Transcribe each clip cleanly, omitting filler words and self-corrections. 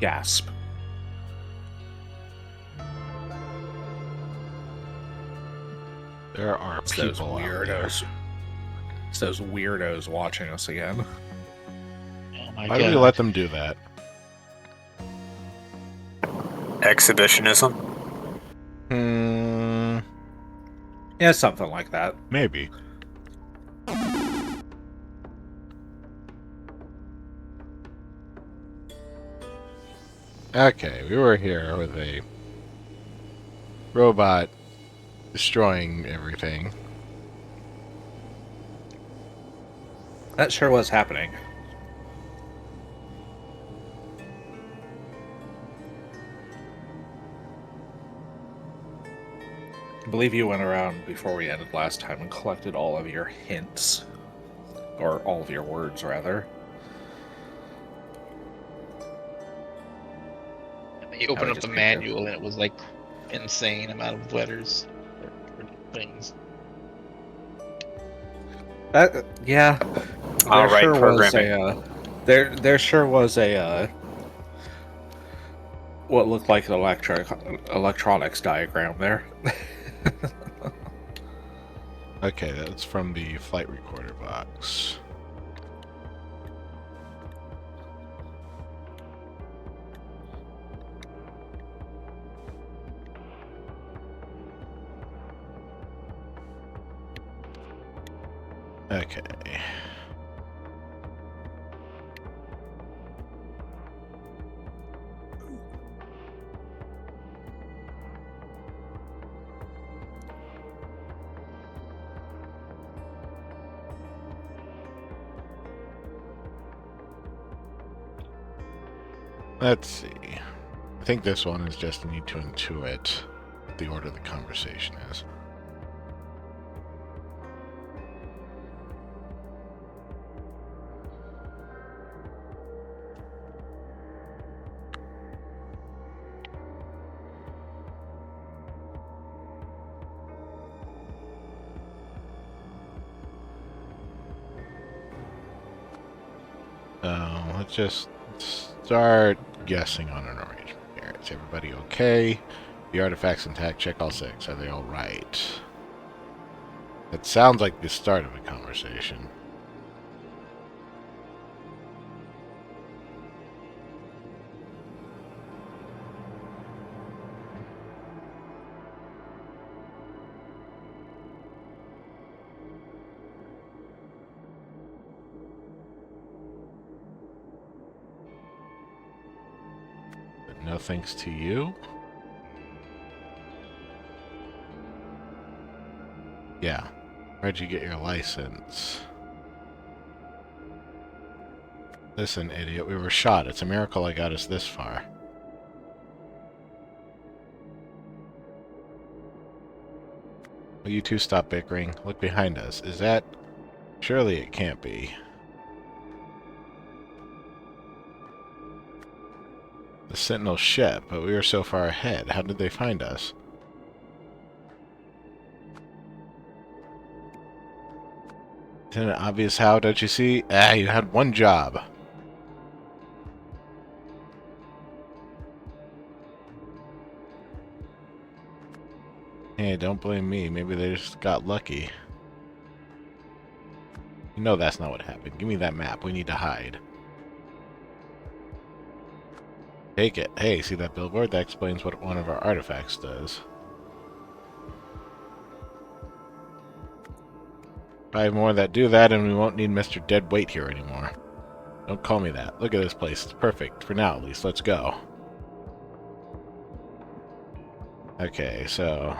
Gasp. There are It's those people out there. weirdos. It's those weirdos watching us again. Oh my Why god. do we let them do that? Exhibitionism? Yeah, something like that. Maybe. Okay, we were here with a robot destroying everything. That sure was happening. I believe you went around before we ended last time and collected all of your hints. Or all of your words, rather. You open I up just the need to- manual and it was like insane amount of letters or things. Yeah. All right, sure was programming. there sure was a what looked like an electronics diagram there. Okay, that's from the flight recorder box. Okay. Let's see. I think this one is just need to intuit what the order of the conversation is. Let's just start guessing on an arrangement here. Is everybody okay? The artifacts intact. Check all 6. Are they all right? That sounds like the start of a conversation. But no thanks to you. Yeah. Where'd you get your license? Listen, idiot, we were shot. It's a miracle I got us this far. Will you two stop bickering? Look behind us. Is that... Surely it can't be. The Sentinel ship, but we were so far ahead. How did they find us? Isn't it obvious how, don't you see? Ah, you had one job. Hey, don't blame me. Maybe they just got lucky. You know that's not what happened. Give me that map. We need to hide. Take it. Hey, see that billboard? That explains what one of our artifacts does. Five more that do that, and we won't need Mr. Deadweight here anymore. Don't call me that. Look at this place. It's perfect. For now, at least. Let's go. Okay, so...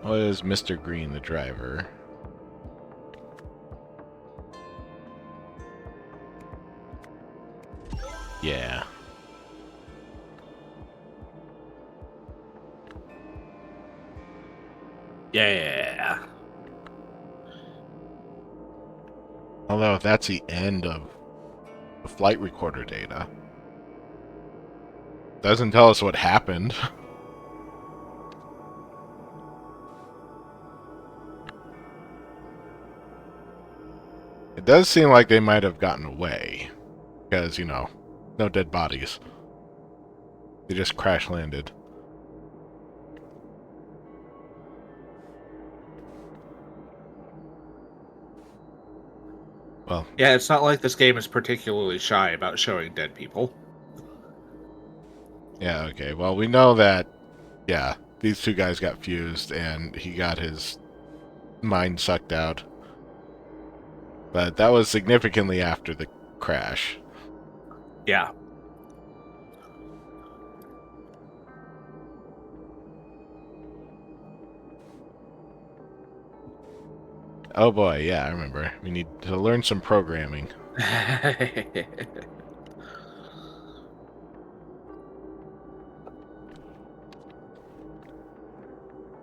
What is Mr. Green, the driver? Yeah. Yeah. Although, if that's the end of the flight recorder data, doesn't tell us what happened. It does seem like they might have gotten away. Because, you know, no dead bodies. They just crash landed. Well, Yeah, it's not like this game is particularly shy about showing dead people. yeah, okay. Well, we know that, yeah, these two guys got fused and he got his mind sucked out. But that was significantly after the crash. Yeah. Oh boy, yeah, I remember. We need to learn some programming.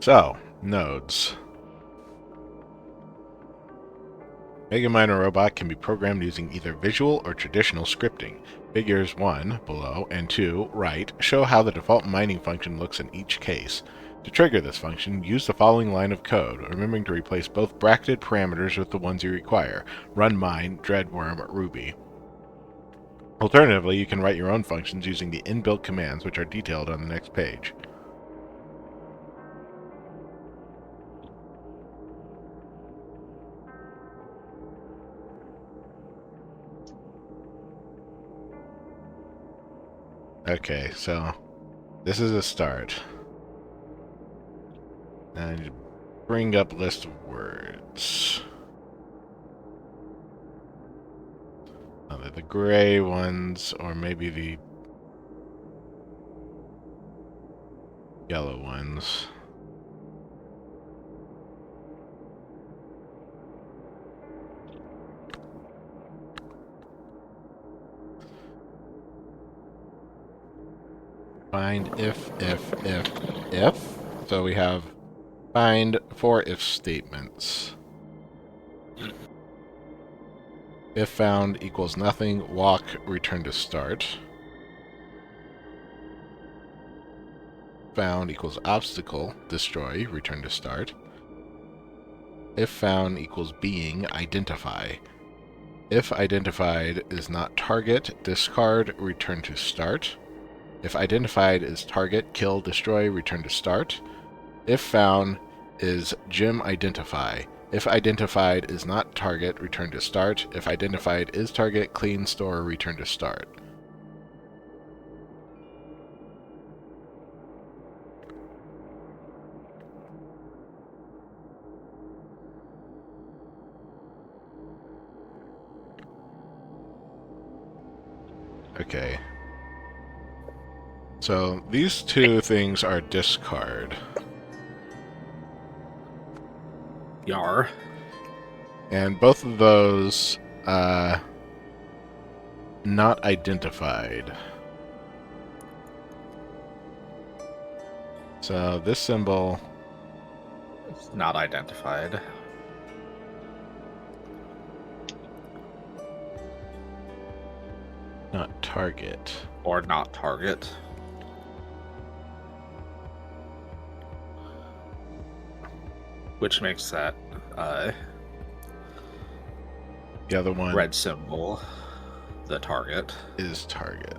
So, nodes. Mega Miner Robot can be programmed using either visual or traditional scripting. Figures 1, below, and 2, right, show how the default mining function looks in each case. To trigger this function, use the following line of code, remembering to replace both bracketed parameters with the ones you require. Run mine, dreadworm, ruby. Alternatively, you can write your own functions using the inbuilt commands, which are detailed on the next page. Okay, so this is a start. And bring up list of words. Either the gray ones or maybe the yellow ones. Find if. So we have find for if statements. If found equals nothing, walk, return to start. Found equals obstacle, destroy, return to start. If found equals being, identify. If identified is not target, discard, return to start. If identified is target, kill, destroy, return to start. If found is gem identify. If identified is not target, return to start. If identified is target, clean, store, return to start. Okay. So these two things are discard. Yar. And both of those, not identified. So this symbol, Not identified. not target. Or not target. Which makes that The other one red symbol the target. is target.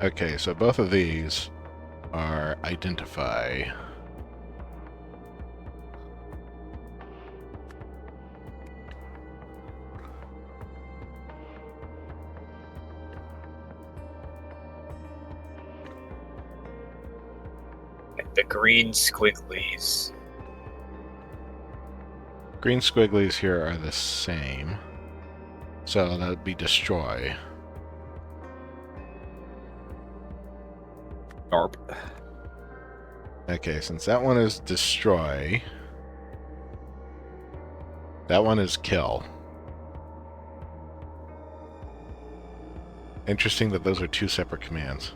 Okay, so both of these are identify. The green squigglies. Green squigglies here are the same. So that would be destroy. Yarp. Okay, since that one is destroy, that one is kill. Interesting that those are two separate commands.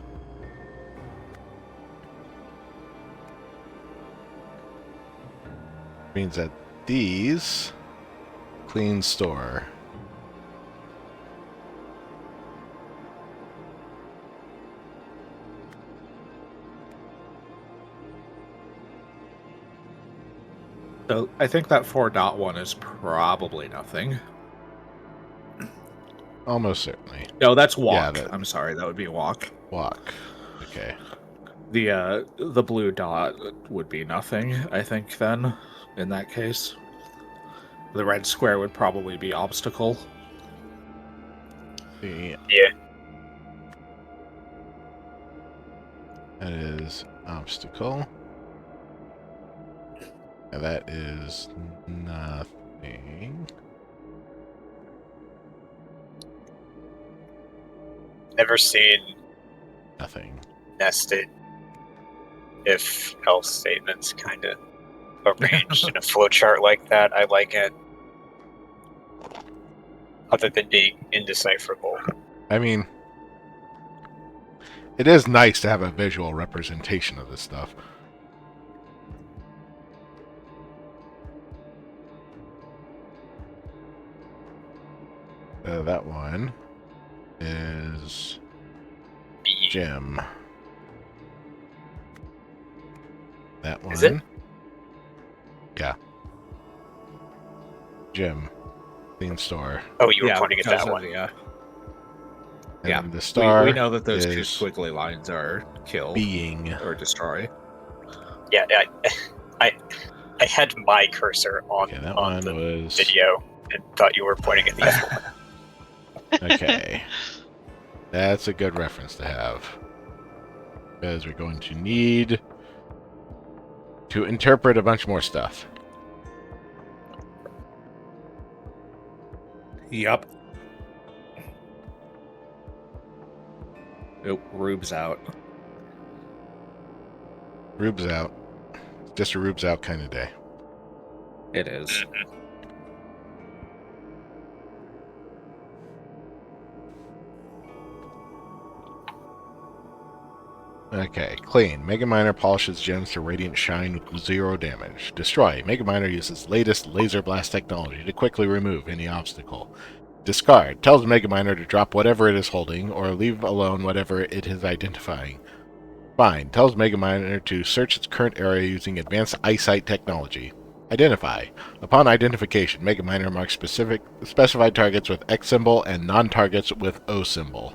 Means that these clean store. So I think that 4.1 is probably nothing. Almost certainly. No, that's walk. that- I'm sorry, that would be walk. Walk. Okay. The blue dot would be nothing, I think, then, in that case. The red square would probably be obstacle. The Yeah. That is obstacle. And that is nothing. Never seen Nothing. nested if else statements kind of arranged in a flowchart like that. I like it. Other than being indecipherable. I mean, it is nice to have a visual representation of this stuff. That one is B. Jim. That one. Is it? Yeah. Jim. Clean store. Oh, you were pointing at because that of one. the, And yeah. the star We know that those two is squiggly lines are kill being. or destroy. Yeah, I had my cursor on, Okay, that on one the was video and thought you were pointing at the other one. Okay. That's a good reference to have. Because we're going to need to interpret a bunch more stuff. Yup. Oh, Rube's out. Rube's out. Just a Rube's out kind of day. It is. Okay, clean. Mega Miner polishes gems to radiant shine with 0 damage. Destroy. Mega Miner uses latest laser blast technology to quickly remove any obstacle. Discard. Tells Mega Miner to drop whatever it is holding, or leave alone whatever it is identifying. Find. Tells Mega Miner to search its current area using advanced eyesight technology. Identify. Upon identification, Mega Miner marks specified targets with X symbol and non-targets with O symbol.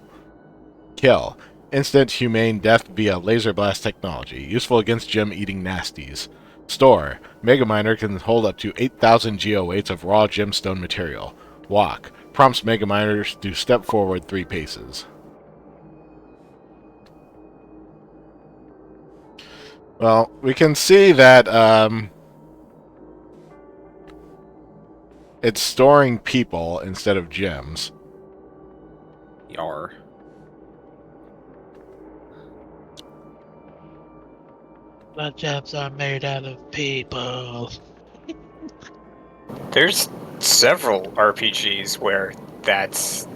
Kill. Instant humane death via laser blast technology, useful against gem-eating nasties. Store. Mega Miner can hold up to 8,000 geoweights of raw gemstone material. Walk. Prompts Mega Miners to step forward 3 paces. Well, we can see that it's storing people instead of gems. Yar. The gems are made out of people. There's several RPGs where that's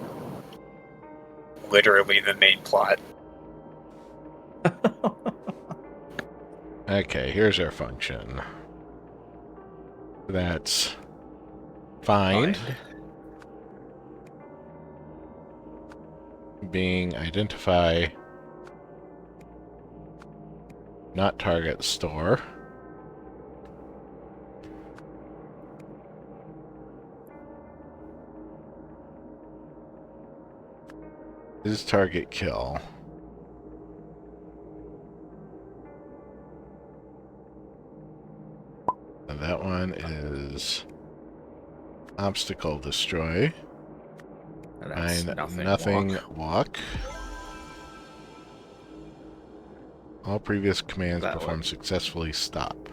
literally the main plot. Okay, here's our function. That's find. Being identify. Not target store. Is target kill. And that one is obstacle destroy. And that's And nothing. walk. All previous commands That performed one. successfully. Stop.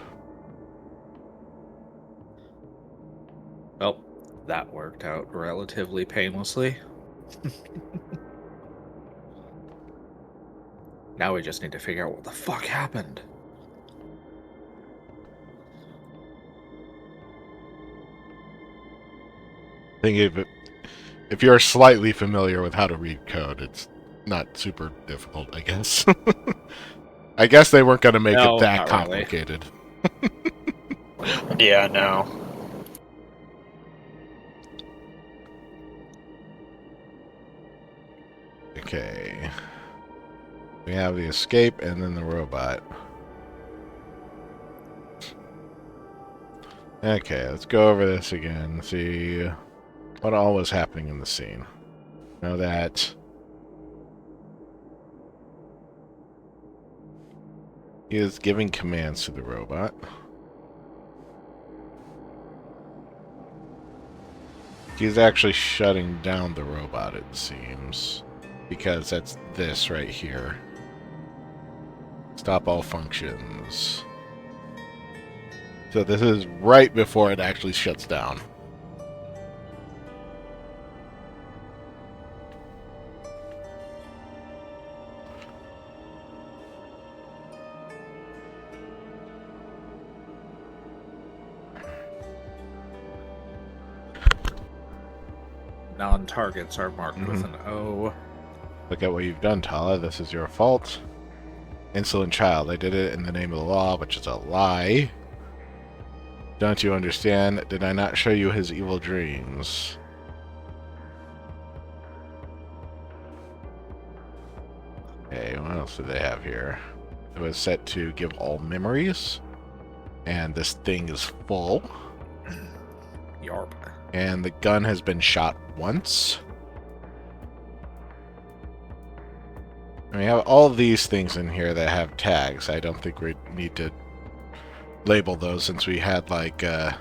Well, that worked out relatively painlessly. Now we just need to figure out what the fuck happened. I think if you're slightly familiar with how to read code, it's not super difficult, I guess. I guess they weren't going to make No, it that not really. complicated. Yeah, no. Okay. We have the escape and then the robot. Okay, let's go over this again. See what all was happening in the scene. Know that he is giving commands to the robot. He's actually shutting down the robot, it seems. Because that's this right here. Stop all functions. So this is right before it actually shuts down. Non-targets are marked with an O. Look at what you've done, Tala. This is your fault. Insolent child. I did it in the name of the law, which is a lie. Don't you understand? Did I not show you his evil dreams? Okay, what else do they have here? It was set to give all memories. And this thing is full. Yarp. And the gun has been shot once. And we have all these things in here that have tags. I don't think we need to label those since we had like the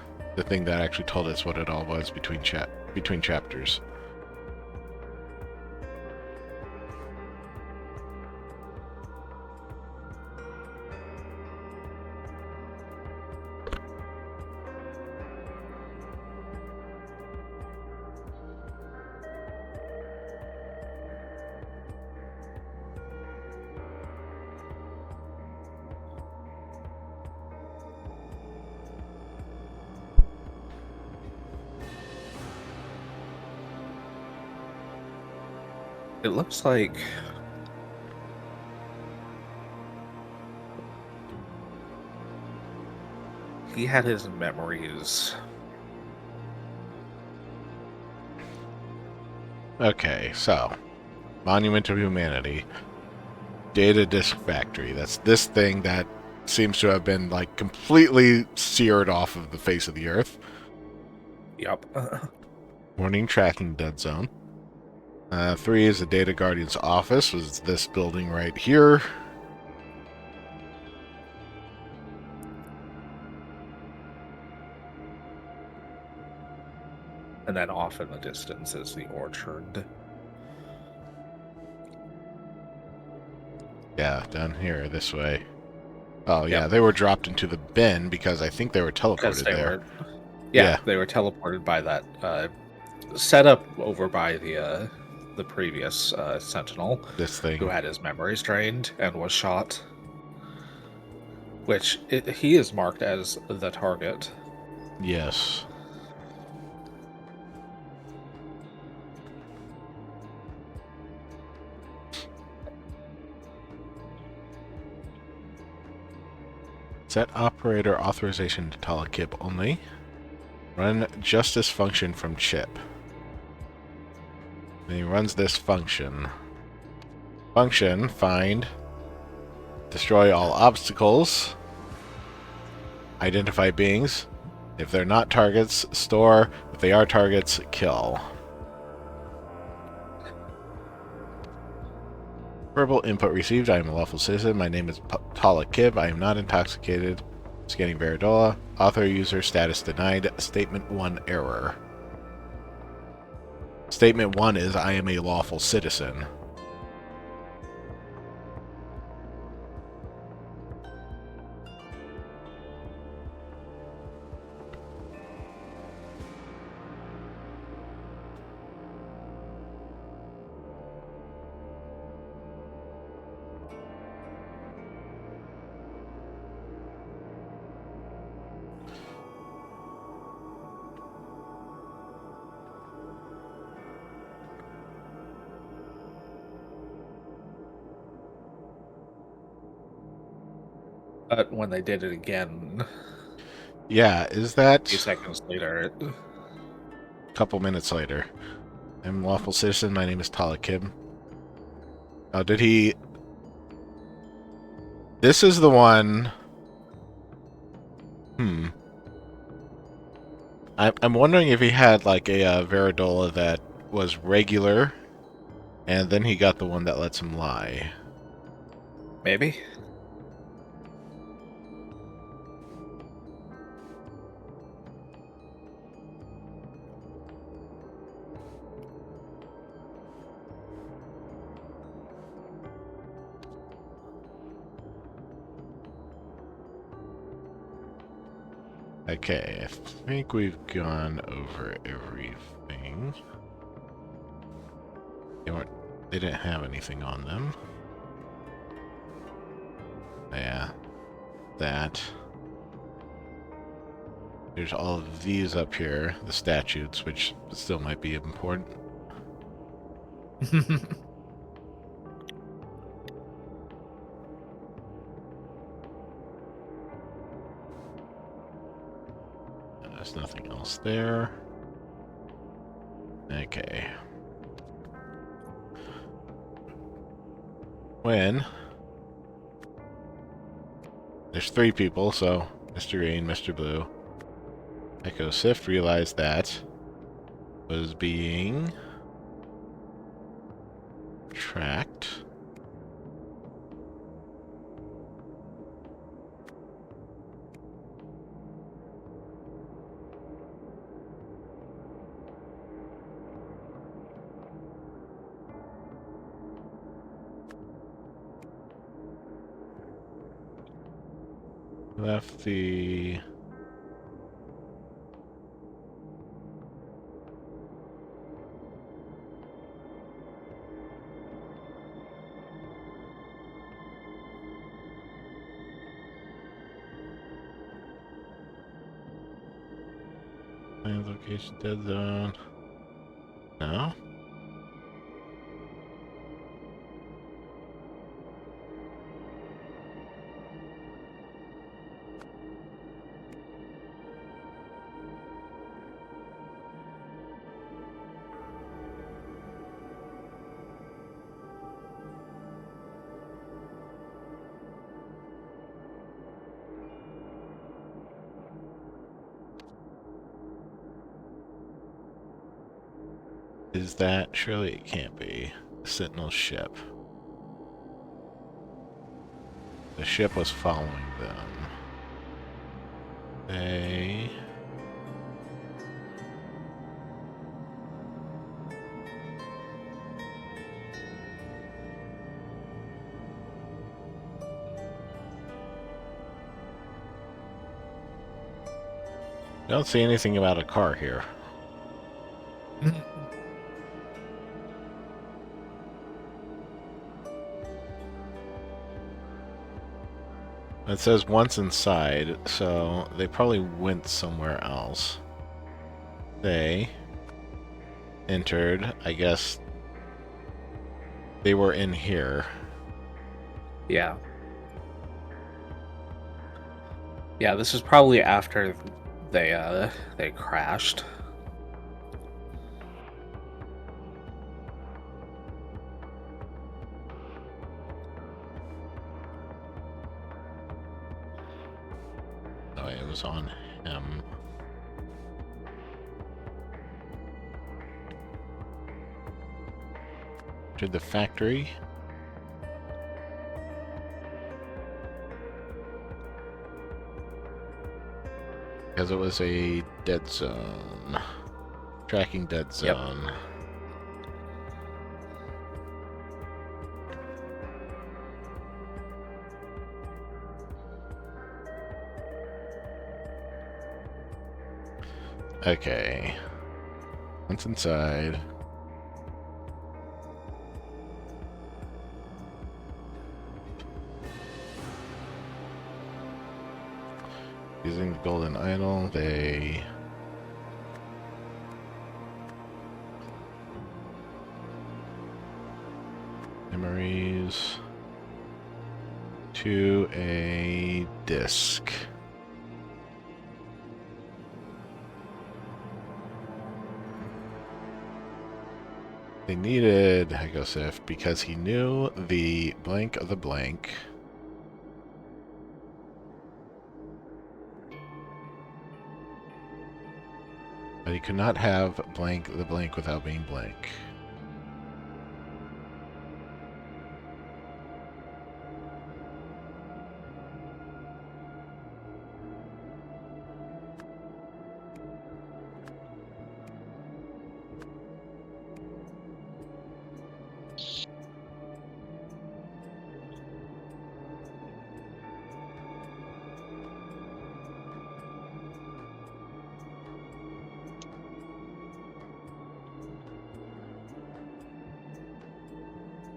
thing that actually told us what it all was between chapters. It looks like he had his memories. Okay, so Monument of Humanity, Data Disk Factory. That's this thing that seems to have been like completely seared off of the face of the earth. Yup. Warning tracking dead zone. 3 is the Data Guardian's office, was this building right here. And then off in the distance is the orchard. Yeah, down here, this way. Oh, yeah, Yep. they were dropped into the bin because I think they were Because teleported they there. were, Yeah. they were teleported by that setup over by the previous Sentinel, This thing. who had his memories drained and was shot. Which he is marked as the target. Yes. Set operator authorization to Talakib only. Run justice function from chip. And he runs this function. Function, find, destroy all obstacles, identify beings. If they're not targets, store. If they are targets, kill. Verbal input received. I am a lawful citizen. My name is Tala Kib. I am not intoxicated. Scanning Veridola. Author user status denied. Statement 1 error. Statement 1 is I am a lawful citizen. But when they did it again, Yeah, is a that few seconds later, a couple minutes later? I'm a lawful citizen. My name is Tala Kib. Oh, did he... This is the one... I'm wondering if he had like a Veridola that was regular, and then he got the one that lets him lie. Maybe. Okay, I think we've gone over everything. They didn't have anything on them. Yeah, that. There's all of these up here, the statutes, which still might be important. There's nothing else there. Okay. When there's 3 people, so Mr. Green, Mr. Blue, Echo Sift realized that was being tracked. Left the planned location dead zone. No? Is that? Surely it can't be. Sentinel ship. The ship was following them. They... Don't see anything about a car here. It says once inside, so they probably went somewhere else. They entered, I guess they were in here. Yeah. Yeah, this is probably after they crashed. Oh, it was on him. To the factory. Because it was a dead zone. Tracking dead zone. Yep. Okay. Once inside. Using the golden idol, they... Memories... to a disk. They needed Hegosif because he knew the blank of the blank. But he could not have blank the blank without being blank.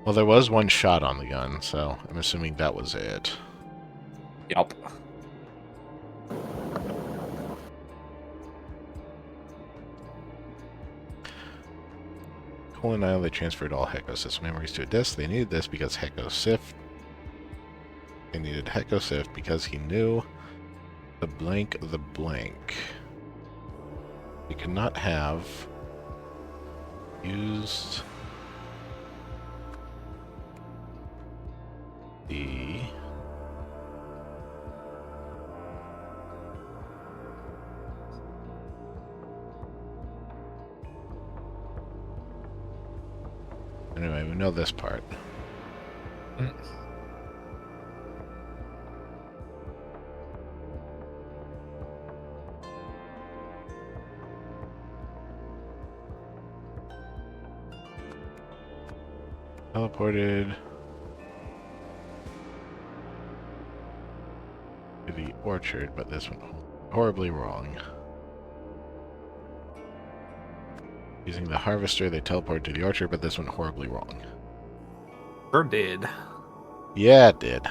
Well, there was one shot on the gun, so I'm assuming that was it. Yup. Cole and I, they transferred all Hecosys memories to a disk. They needed this because Hecosif. They needed Hecosif because he knew the blank of the blank. We could not have used the anyway, we know this part. Teleported to the orchard, but this went horribly wrong. Using the harvester, they teleported to the orchard, but this went horribly wrong. Sure did. Yeah, it did.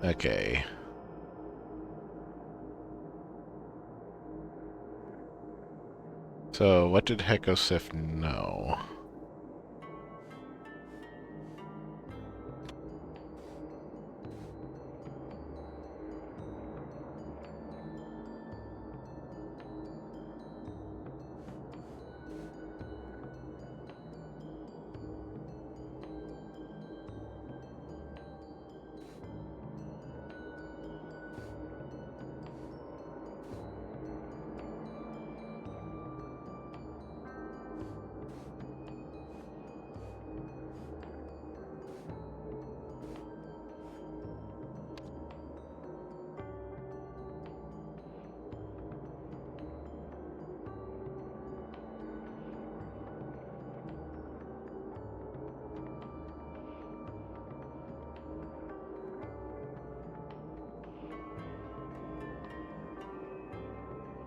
Okay. So, what did Hecosif know?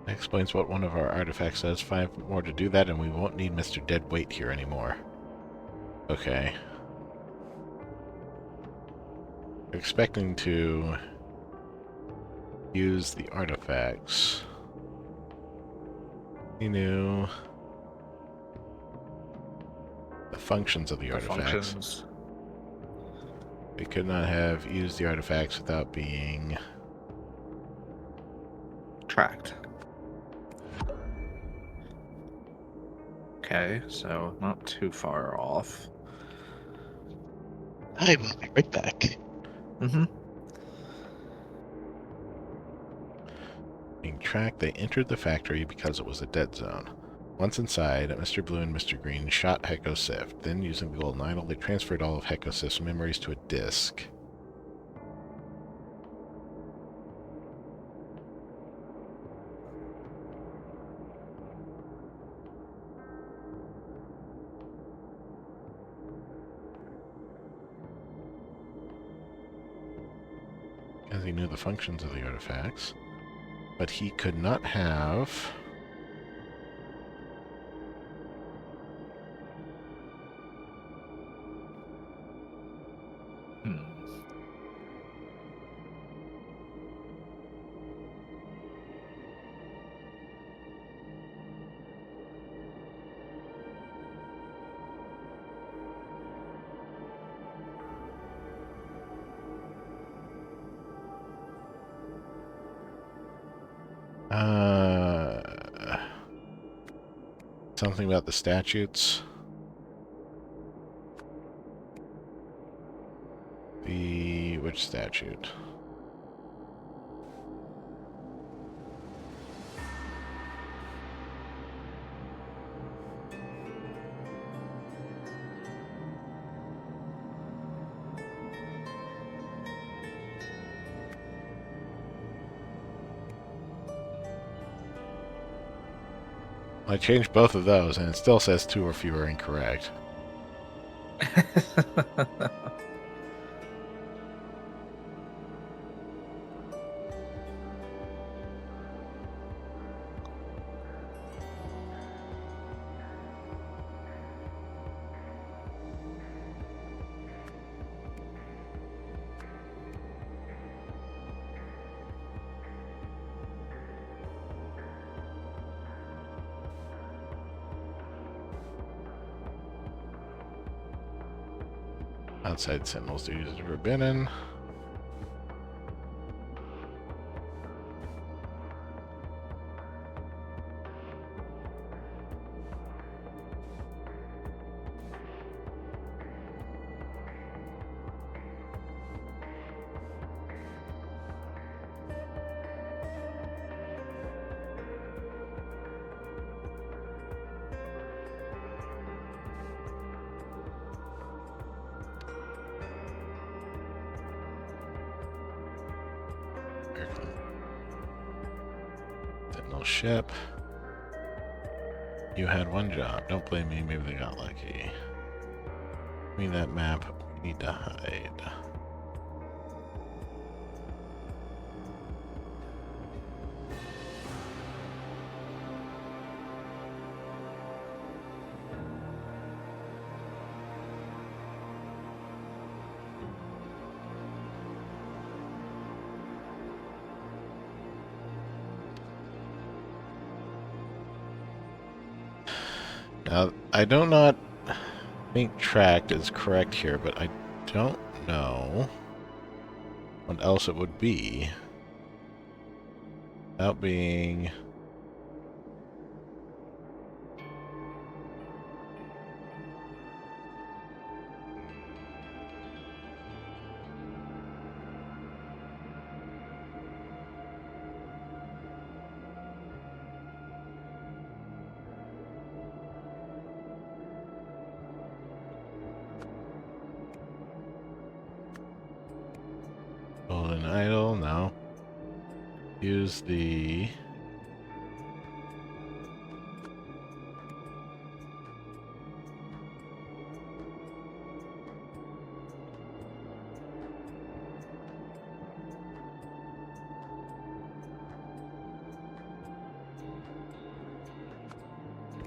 Explains what one of our artifacts does. 5 more to do that, and we won't need Mr. Deadweight here anymore. Okay. Expecting to use the artifacts. He knew the functions of the artifacts. Functions. We could not have used the artifacts without being Tracked. Okay, so not too far off. I will be right back. Mm-hmm. being tracked. They entered the factory because it was a dead zone. Once inside, Mr. Blue and Mr. Green shot Hecosif. Then, using the golden idol, they transferred all of Hecosif's memories to a disk. As he knew the functions of the artifacts, but he could not have something about the statutes. Which statute? I changed both of those, and it still says 2 or fewer incorrect. Outside Sentinels duties are forbidden. Sentinel ship. You had one job. Don't blame me. Maybe they got lucky. Give me that map. We need to hide. Now, I do not think tracked is correct here, but I don't know what else it would be without being... Golden Idol, no. Use the...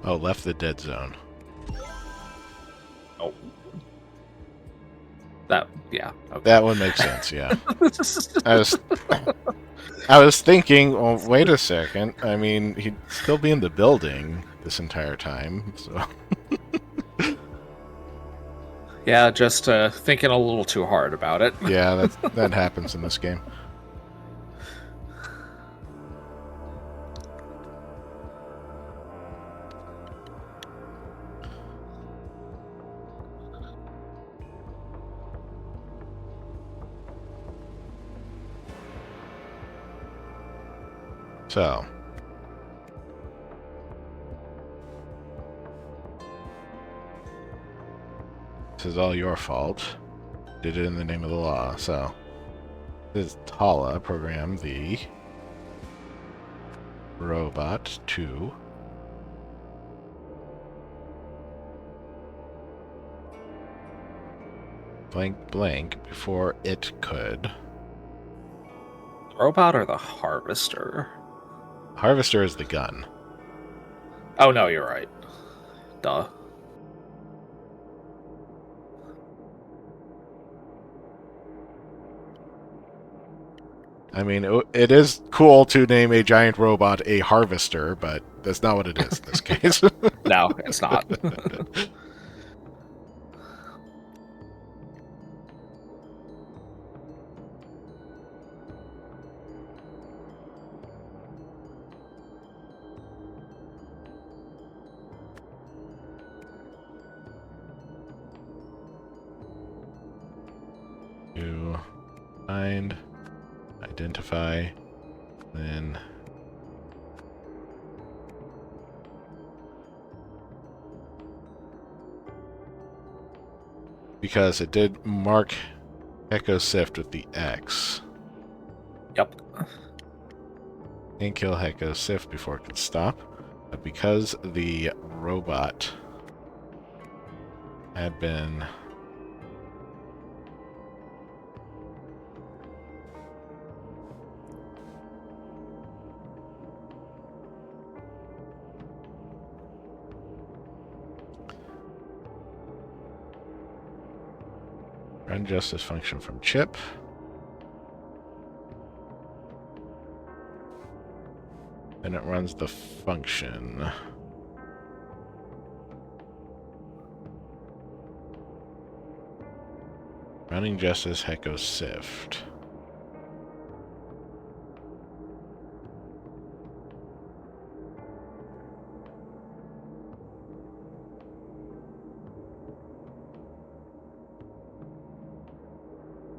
Oh, left the dead zone. Oh. That, yeah. Okay. That would make sense, yeah. I was thinking, well, wait a second. I mean, he'd still be in the building this entire time, so... Yeah, just thinking a little too hard about it. Yeah, that happens in this game. So, this is all your fault. Did it in the name of the law. So, this is Tala program the robot to blank blank before it could. Robot or the harvester? Harvester is the gun. Oh no, you're right. Duh. I mean, it is cool to name a giant robot a harvester, but that's not what it is in this case. No, it's not. To find, identify, then because it did mark Echo Sift with the X. Yep. And kill Hecko Sift before it could stop. But because the robot had been run justice function from chip. Then it runs the function. Running justice Hecko Sift.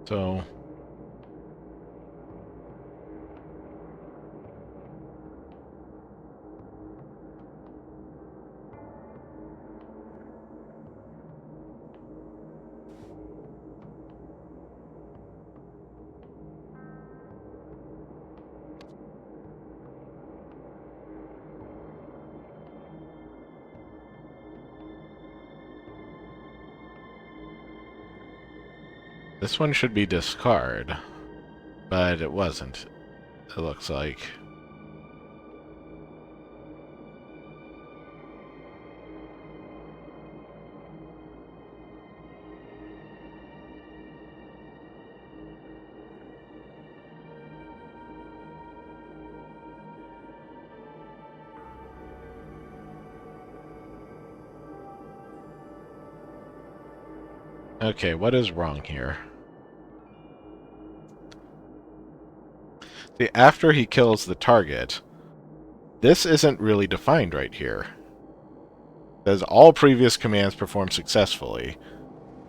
So this one should be discard, but it wasn't, it looks like. Okay, what is wrong here? See, after he kills the target, this isn't really defined right here. It says all previous commands performed successfully.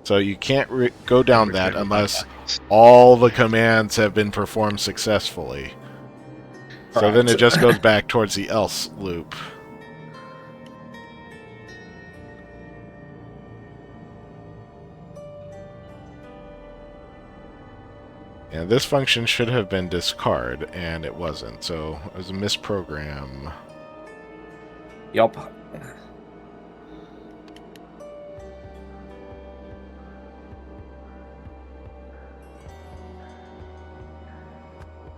So you can't go down that unless all the commands have been performed successfully. So then it just goes back towards the else loop. And this function should have been discard, and it wasn't, so it was a misprogram. Yup.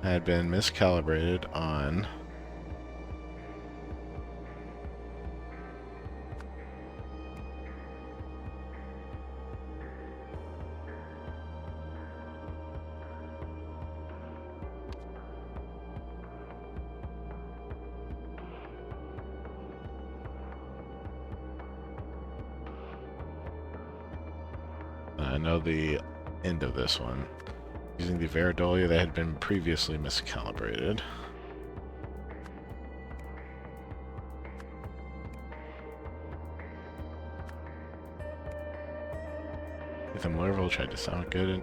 Had been miscalibrated on I know the end of this one. Using the Veridolia that had been previously miscalibrated. The Marvel tried to sound good at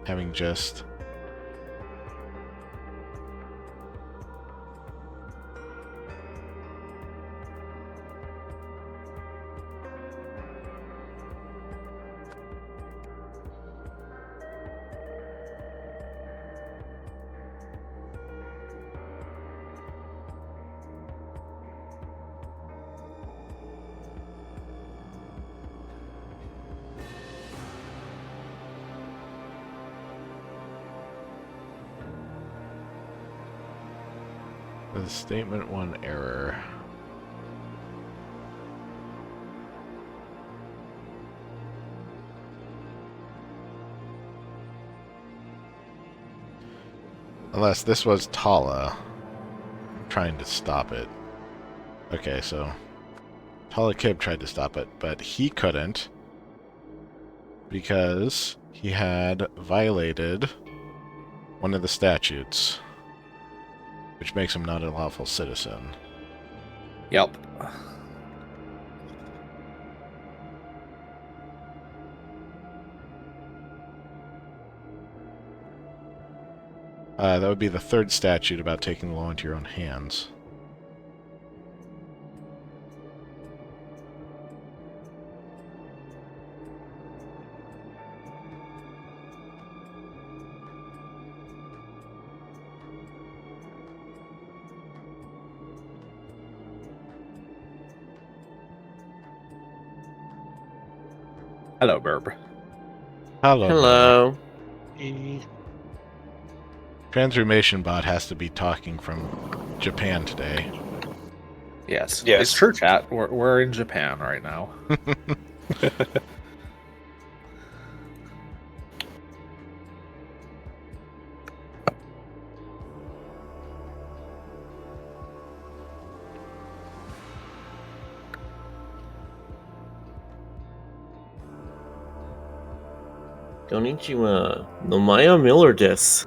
having just the statement 1 error. Unless this was Tala trying to stop it. Okay, so Tala Kib tried to stop it, but he couldn't because he had violated one of the statutes, which makes him not a lawful citizen. Yep. That would be the third statute about taking the law into your own hands. Hello, Burb. Hello. Hello. Eh, Transformation bot has to be talking from Japan today. Yes. Yes. It's true, chat. We're in Japan right now. Konnichiwa. Nomaya Miller desu.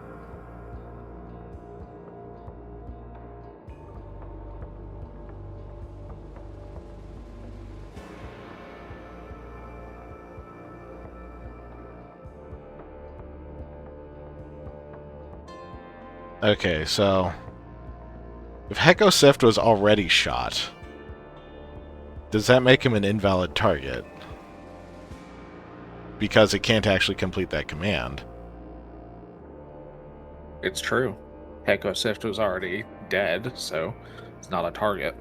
Okay, so if Heko Sift was already shot, does that make him an invalid target? Because it can't actually complete that command. It's true. Heko Sift was already dead, so it's not a target.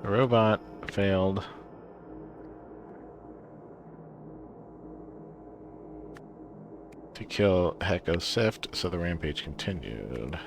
The robot failed. To kill Heko Sift, so the rampage continued.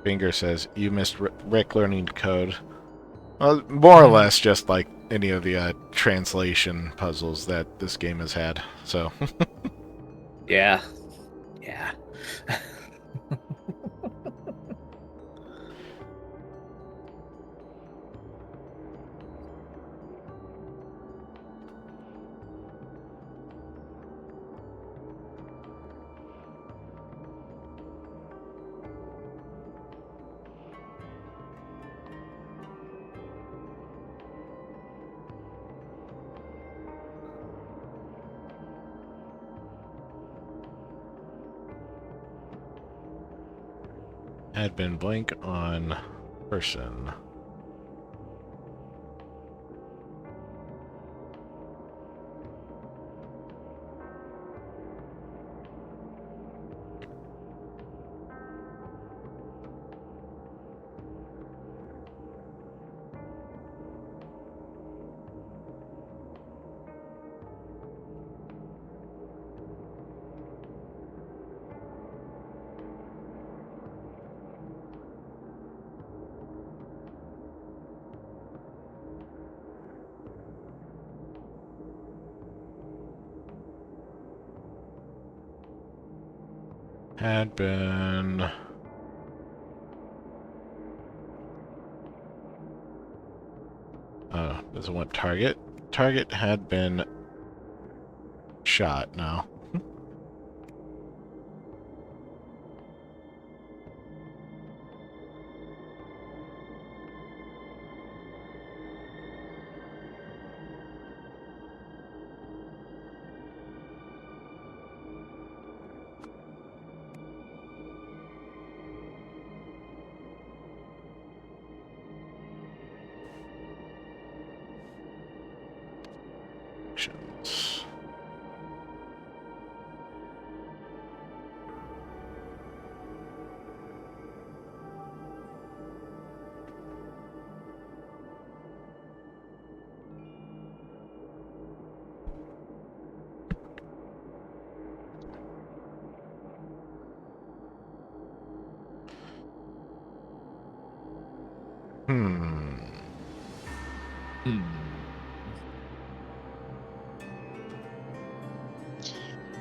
Finger says, you missed Rick learning to code. Well, more or less just like any of the translation puzzles that this game has had, so... Yeah. Yeah. Had been blank on person. Had been... doesn't want target. Target had been shot now. Actions.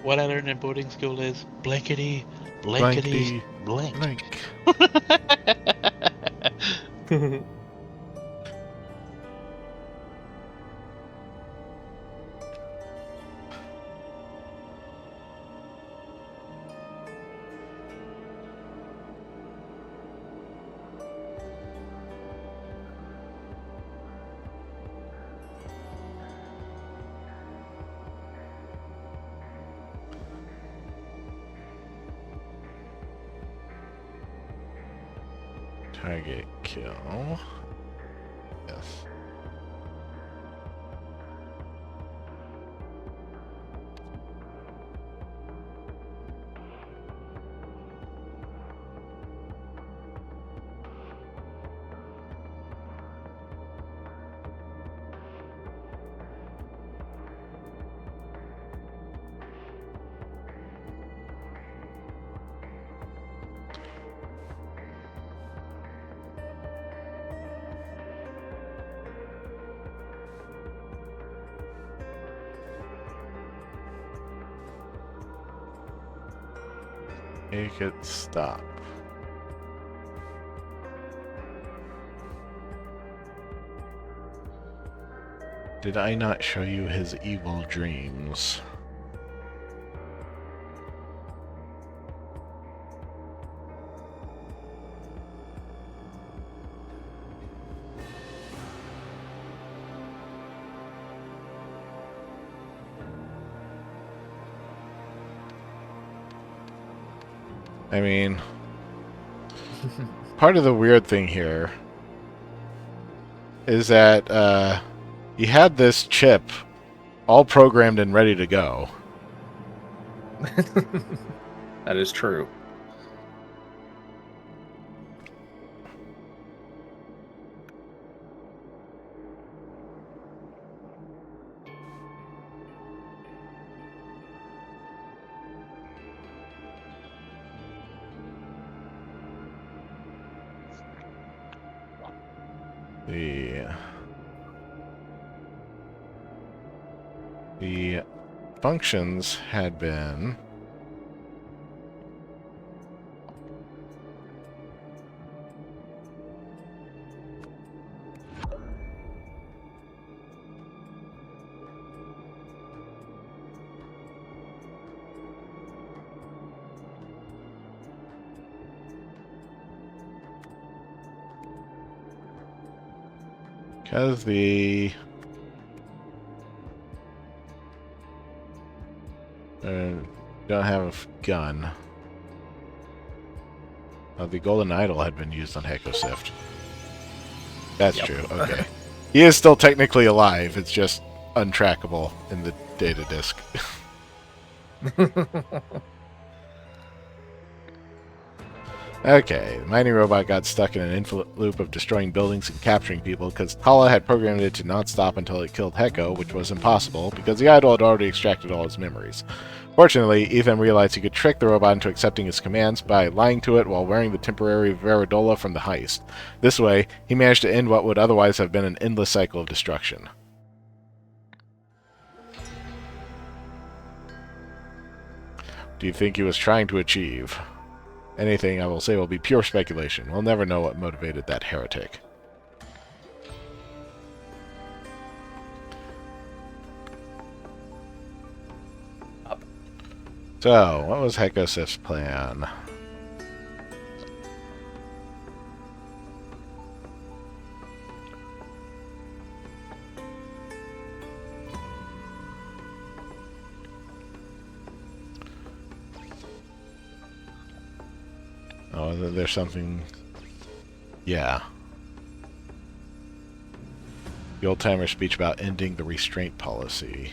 What I learned in boarding school is blankety, blankety, blank. Target kill. Yes. Make it stop. Did I not show you his evil dreams? I mean, part of the weird thing here is that he had this chip all programmed and ready to go. That is true. The functions had been because the don't have a gun. The golden idol had been used on Hekosift. That's true. Okay, he is still technically alive. It's just untrackable in the data disk. Okay, the mining robot got stuck in an infinite loop of destroying buildings and capturing people because Tala had programmed it to not stop until it killed Heko, which was impossible because the idol had already extracted all his memories. Fortunately, Ethan realized he could trick the robot into accepting his commands by lying to it while wearing the temporary Veridola from the heist. This way, he managed to end what would otherwise have been an endless cycle of destruction. Do you think he was trying to achieve? Anything I will say will be pure speculation. We'll never know what motivated that heretic. Up. So, what was Hekosif's plan? Oh, there's something... Yeah. The old-timer speech about ending the restraint policy.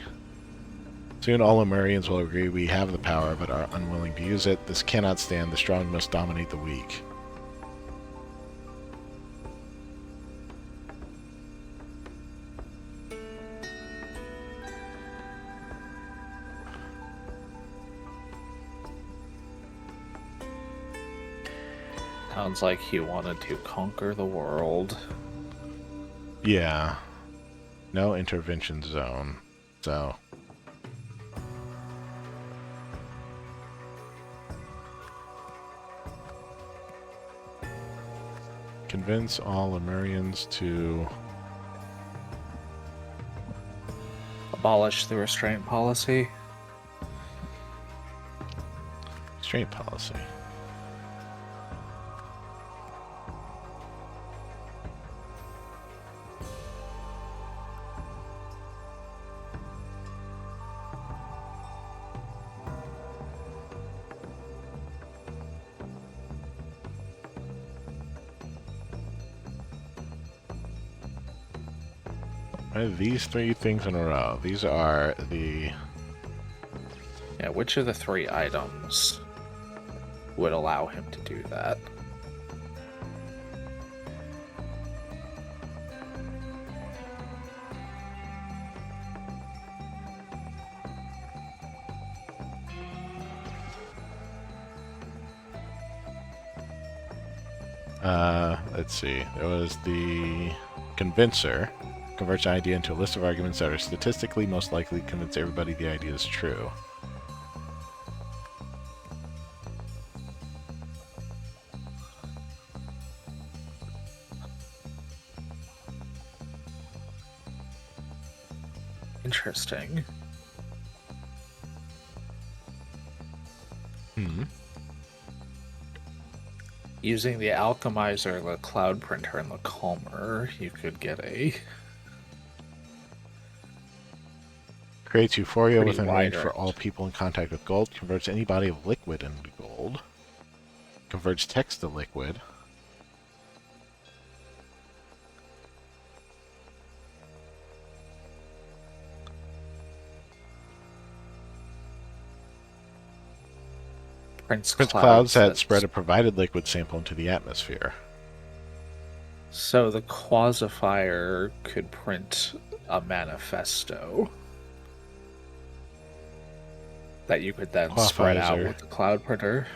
Soon all Lemurians will agree we have the power, but are unwilling to use it. This cannot stand. The strong must dominate the weak. Sounds like he wanted to conquer the world. Yeah. No intervention zone. So... Convince all Lemurians to... Abolish the restraint policy. Restraint policy. wanted these 3 things in a row. These are the... Yeah, which of the 3 items would allow him to do that? Let's see. There was the convincer. Converts an idea into a list of arguments that are statistically most likely to convince everybody the idea is true. Interesting. Using the alchemizer, the cloud printer, and the calmer, you could get a Creates euphoria pretty within wide range for range. all people in contact with gold. Converts any body of liquid into gold. Converts text to liquid. Prints Prints clouds that that's- spread a provided liquid sample into the atmosphere. So the quasifier could print a manifesto that you could then spread out Quafizer. with the cloud printer.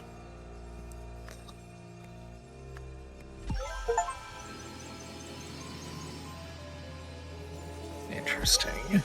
Interesting.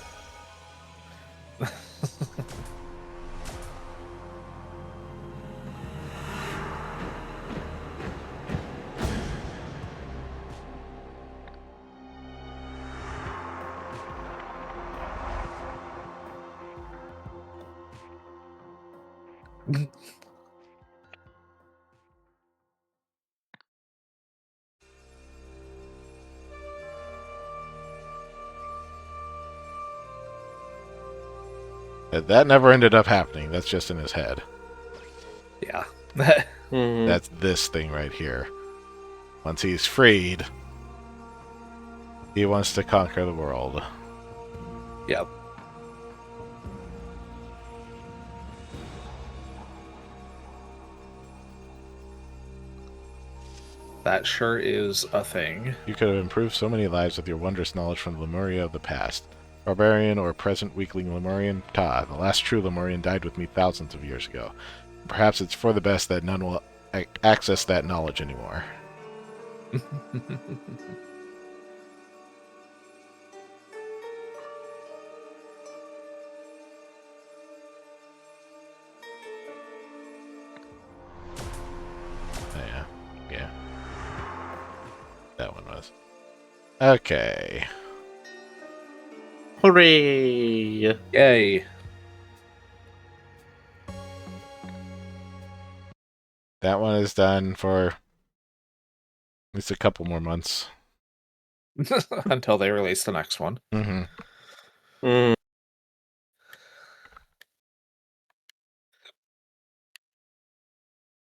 That never ended up happening. That's just in his head. Yeah. Mhm. That's this thing right here. Once he's freed, he wants to conquer the world. Yep. That sure is a thing. You could have improved so many lives with your wondrous knowledge from the Lemuria of the past. Barbarian or present weakling Lemurian? Ta, the last true Lemurian died with me thousands of years ago. Perhaps it's for the best that none will access that knowledge anymore. Yeah. Yeah. That one was. Okay. Hooray! Yay. That one is done for at least a couple more months. Until they release the next one. Mm-hmm. Mm.